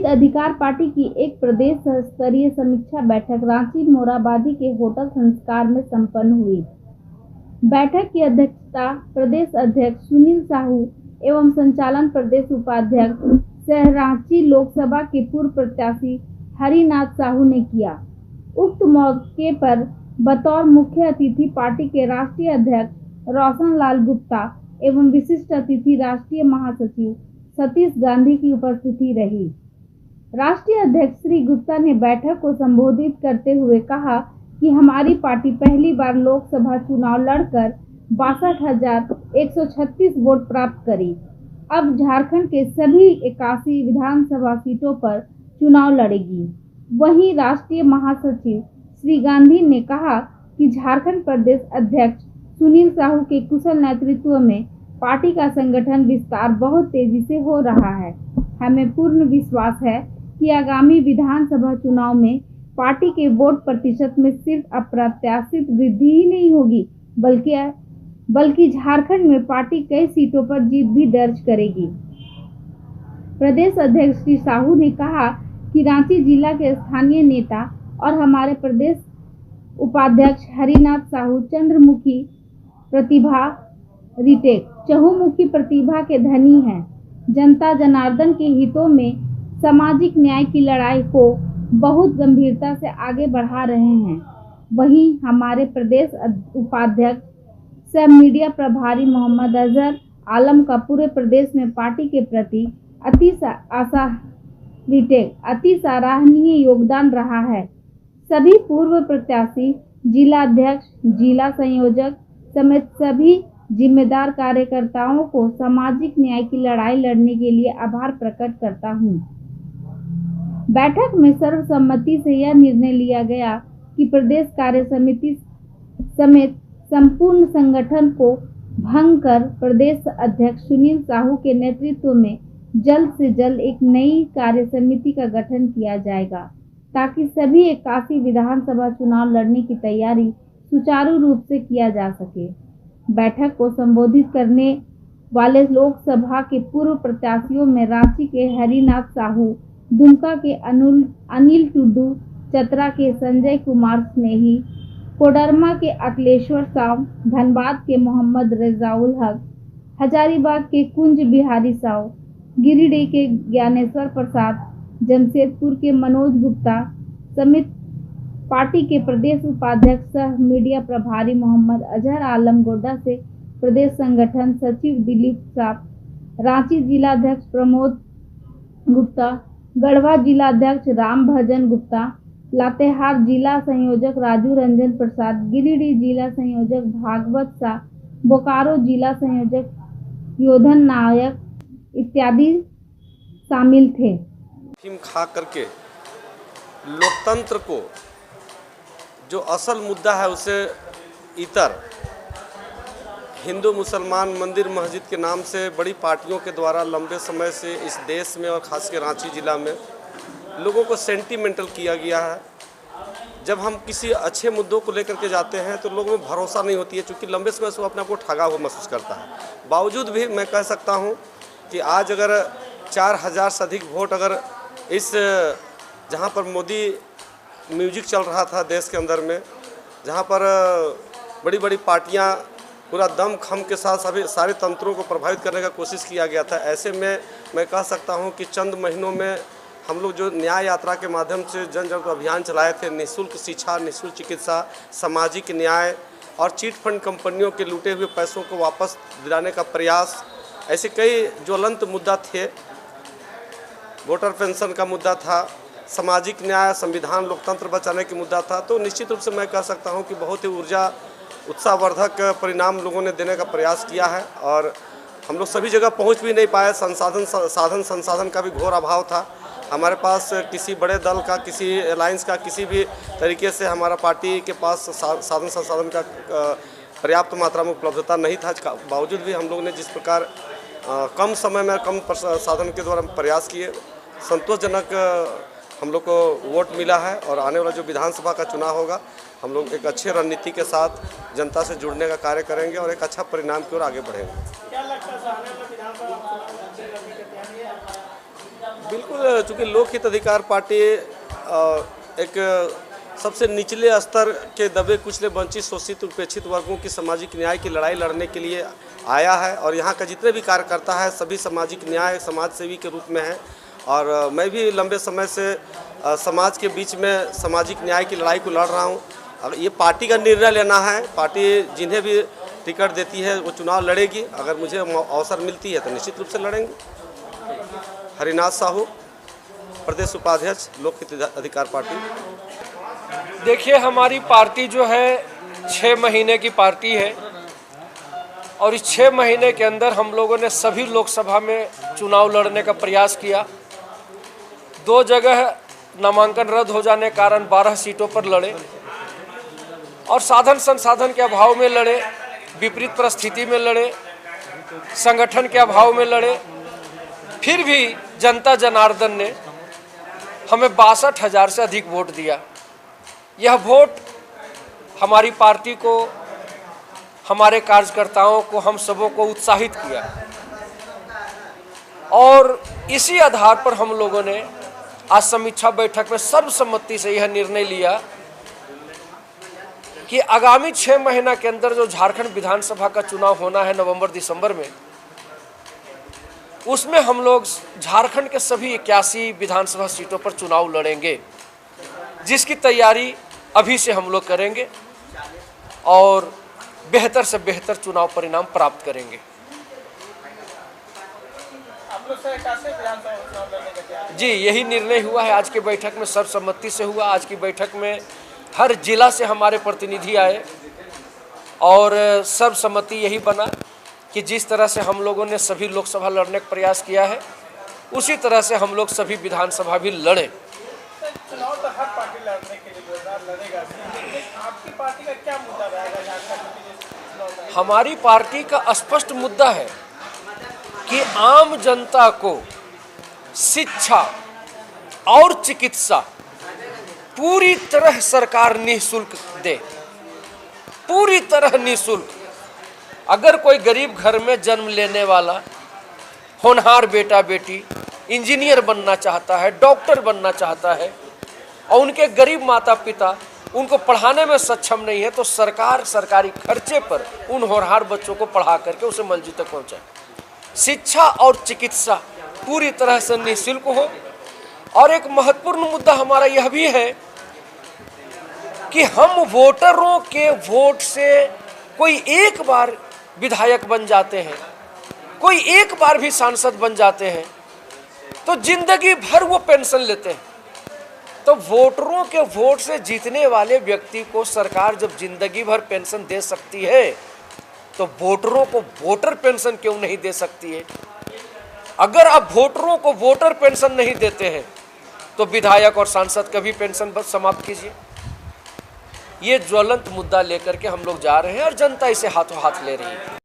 अधिकार पार्टी की एक प्रदेश स्तरीय समीक्षा बैठक रांची मोराबादी के होटल संस्कार में संपन्न हुई। बैठक की अध्यक्षता प्रदेश अध्यक्ष सुनील साहू एवं संचालन प्रदेश उपाध्यक्ष सह रांची लोकसभा के पूर्व प्रत्याशी हरिनाथ साहू ने किया। उक्त मौके पर बतौर मुख्य अतिथि पार्टी के राष्ट्रीय अध्यक्ष रोशन लाल गुप्ता एवं विशिष्ट अतिथि राष्ट्रीय महासचिव सतीश गांधी की उपस्थिति रही। राष्ट्रीय अध्यक्ष श्री गुप्ता ने बैठक को संबोधित करते हुए कहा कि हमारी पार्टी पहली बार लोकसभा चुनाव लड़कर 62,136 वोट प्राप्त करी। अब झारखंड के सभी 81 विधानसभा सीटों पर चुनाव लड़ेगी। वहीं राष्ट्रीय महासचिव श्री गांधी ने कहा कि झारखंड प्रदेश अध्यक्ष सुनील साहू के कुशल नेतृत्व में पार्टी का संगठन विस्तार बहुत तेजी से हो रहा है। हमें पूर्ण विश्वास है कि आगामी विधानसभा चुनाव में पार्टी के वोट प्रतिशत में सिर्फ अप्रत्याशित वृद्धि ही नहीं होगी बल्कि झारखंड में पार्टी कई सीटों पर जीत भी दर्ज करेगी। प्रदेश अध्यक्ष श्री साहू ने कहा कि रांची जिला के स्थानीय नेता और हमारे प्रदेश उपाध्यक्ष हरिनाथ साहू चंद्रमुखी प्रतिभा रिटेक चहुमुखी प्रतिभा के धनी हैं। जनता जनार्दन के हितों में सामाजिक न्याय की लड़ाई को बहुत गंभीरता से आगे बढ़ा रहे हैं। वहीं हमारे प्रदेश उपाध्यक्ष सह मीडिया प्रभारी मोहम्मद अजहर आलम का पूरे प्रदेश में पार्टी के प्रति अति सराहनीय योगदान रहा है। सभी पूर्व प्रत्याशी, जिला अध्यक्ष, जिला संयोजक समेत सभी जिम्मेदार कार्यकर्ताओं को सामाजिक न्याय की लड़ाई लड़ने के लिए आभार प्रकट करता हूं। बैठक में सर्वसम्मति से यह निर्णय लिया गया कि प्रदेश कार्य समिति समेत संपूर्ण संगठन को भंग कर प्रदेश अध्यक्ष सुनील साहू के नेतृत्व में जल्द से जल्द एक नई कार्य समिति का गठन किया जाएगा, ताकि सभी 81 विधानसभा चुनाव लड़ने की तैयारी सुचारू रूप से किया जा सके। बैठक को संबोधित करने वाले लोकसभा के पूर्व प्रत्याशियों में रांची के हरिनाथ साहू, दुमका के अनिल टुडू, चतरा के संजय कुमार स्नेही, कोडरमा के अखिलेश्वर साव, धनबाद के मोहम्मद रजाउल हक, हजारीबाग के कुंज बिहारी साव, गिरिडीह के ज्ञानेश्वर प्रसाद, जमशेदपुर के मनोज गुप्ता समेत पार्टी के प्रदेश उपाध्यक्ष सह मीडिया प्रभारी मोहम्मद अजहर आलम, गोड्डा से प्रदेश संगठन सचिव दिलीप साप, रांची जिला अध्यक्ष प्रमोद गुप्ता, गढ़वा जिला अध्यक्ष राम भजन गुप्ता, लातेहार जिला संयोजक राजू रंजन प्रसाद, गिरिडीह जिला संयोजक भागवत शाह, बोकारो जिला संयोजक योधन नायक इत्यादि शामिल थे। हिम खा करके लोकतंत्र को जो असल मुद्दा है उसे इतर हिंदू मुसलमान मंदिर मस्जिद के नाम से बड़ी पार्टियों के द्वारा लंबे समय से इस देश में और खास कर रांची जिला में लोगों को सेंटिमेंटल किया गया है। जब हम किसी अच्छे मुद्दों को लेकर के जाते हैं तो लोगों में भरोसा नहीं होती है, क्योंकि लंबे समय से वो अपने आप को ठगा हुआ महसूस करता है। बावजूद भी मैं कह सकता हूँ कि आज अगर 4,000 से अधिक वोट अगर इस जहाँ पर मोदी म्यूजिक चल रहा था देश के अंदर में, जहाँ पर बड़ी बड़ी पार्टियाँ पूरा दम खम के साथ सभी सारे तंत्रों को प्रभावित करने का कोशिश किया गया था, ऐसे में मैं कह सकता हूँ कि चंद महीनों में हम लोग जो न्याय यात्रा के माध्यम से जन जागरूकता अभियान चलाए थे, निःशुल्क शिक्षा, निःशुल्क चिकित्सा, सामाजिक न्याय और चिट फंड कंपनियों के लूटे हुए पैसों को वापस दिलाने का प्रयास, ऐसे कई ज्वलंत मुद्दा थे। वोटर पेंशन का मुद्दा था, सामाजिक न्याय, संविधान, लोकतंत्र बचाने की मुद्दा था। तो निश्चित रूप से मैं कह सकता हूं कि बहुत ही ऊर्जा उत्साहवर्धक परिणाम लोगों ने देने का प्रयास किया है और हम लोग सभी जगह पहुंच भी नहीं पाए। साधन संसाधन का भी घोर अभाव था। हमारे पास किसी बड़े दल का, किसी अलायंस का, किसी भी तरीके से हमारा पार्टी के पास साधन संसाधन का पर्याप्त मात्रा में उपलब्धता नहीं था। बावजूद भी हम लोग ने जिस प्रकार कम समय में कम साधन के द्वारा प्रयास किए, संतोषजनक हम लोग को वोट मिला है। और आने वाला जो विधानसभा का चुनाव होगा, हम लोग एक अच्छे रणनीति के साथ जनता से जुड़ने का कार्य करेंगे और एक अच्छा परिणाम की ओर आगे बढ़ेंगे। बिल्कुल, चूँकि लोकहित अधिकार पार्टी एक सबसे निचले स्तर के दबे कुचले वंचित शोषित उपेक्षित वर्गों की सामाजिक न्याय की लड़ाई लड़ने के लिए आया है और यहाँ का जितने भी कार्यकर्ता है सभी सामाजिक न्याय समाज सेवी के रूप में है। और मैं भी लंबे समय से समाज के बीच में सामाजिक न्याय की लड़ाई को लड़ रहा हूँ। अब ये पार्टी का निर्णय लेना है, पार्टी जिन्हें भी टिकट देती है वो चुनाव लड़ेगी। अगर मुझे अवसर मिलती है तो निश्चित रूप से लड़ेंगे। हरिनाथ साहू, प्रदेश उपाध्यक्ष, लोकहित अधिकार पार्टी। देखिए, हमारी पार्टी जो है 6 महीने की पार्टी है और इस 6 महीने के अंदर हम लोगों ने सभी लोकसभा में चुनाव लड़ने का प्रयास किया। 2 जगह नामांकन रद्द हो जाने के कारण 12 सीटों पर लड़े और साधन संसाधन के अभाव में लड़े, विपरीत परिस्थिति में लड़े, संगठन के अभाव में लड़े। फिर भी जनता जनार्दन ने हमें 62,000 से अधिक वोट दिया। यह वोट हमारी पार्टी को, हमारे कार्यकर्ताओं को, हम सबों को उत्साहित किया और इसी आधार पर हम लोगों ने आज समीक्षा बैठक में सर्वसम्मति से यह निर्णय लिया कि आगामी 6 महीना के अंदर जो झारखंड विधानसभा का चुनाव होना है नवंबर दिसंबर में, उसमें हम लोग झारखंड के सभी 81 विधानसभा सीटों पर चुनाव लड़ेंगे, जिसकी तैयारी अभी से हम लोग करेंगे और बेहतर से बेहतर चुनाव परिणाम प्राप्त करेंगे। आप लोग से कैसे विधानसभा चुनाव लड़ने का क्या? जी, यही निर्णय हुआ है, आज की बैठक में सर्वसम्मति से हुआ। आज की बैठक में हर जिला से हमारे प्रतिनिधि आए और सर्वसम्मति यही बना कि जिस तरह से हम लोगों ने सभी लोकसभा लड़ने का प्रयास किया है उसी तरह से हम लोग सभी विधानसभा भी लड़ें। चुनाव तो हर पार्टी लड़ने के लिए जोरदार लड़ेगा, लेकिन आपकी पार्टी का क्या मुद्दा रहेगा झारखंड में? हमारी पार्टी का स्पष्ट मुद्दा है कि आम जनता को शिक्षा और चिकित्सा पूरी तरह सरकार निःशुल्क दे, पूरी तरह निःशुल्क। अगर कोई गरीब घर में जन्म लेने वाला होनहार बेटा बेटी इंजीनियर बनना चाहता है, डॉक्टर बनना चाहता है और उनके गरीब माता पिता उनको पढ़ाने में सक्षम नहीं है, तो सरकार सरकारी खर्चे पर उन होनहार बच्चों को पढ़ा करके उसे मंजिल तक पहुंचाए। शिक्षा और चिकित्सा पूरी तरह से निःशुल्क हो। और एक महत्वपूर्ण मुद्दा हमारा यह भी है कि हम वोटरों के वोट से कोई एक बार विधायक बन जाते हैं, कोई एक बार भी सांसद बन जाते हैं तो जिंदगी भर वो पेंशन लेते हैं। तो वोटरों के वोट से जीतने वाले व्यक्ति को सरकार जब जिंदगी भर पेंशन दे सकती है तो वोटरों को वोटर पेंशन क्यों नहीं दे सकती है? अगर आप वोटरों को वोटर पेंशन नहीं देते हैं तो विधायक और सांसद का भी पेंशन बस समाप्त कीजिए। ये ज्वलंत मुद्दा लेकर के हम लोग जा रहे हैं और जनता इसे हाथों हाथ ले रही है।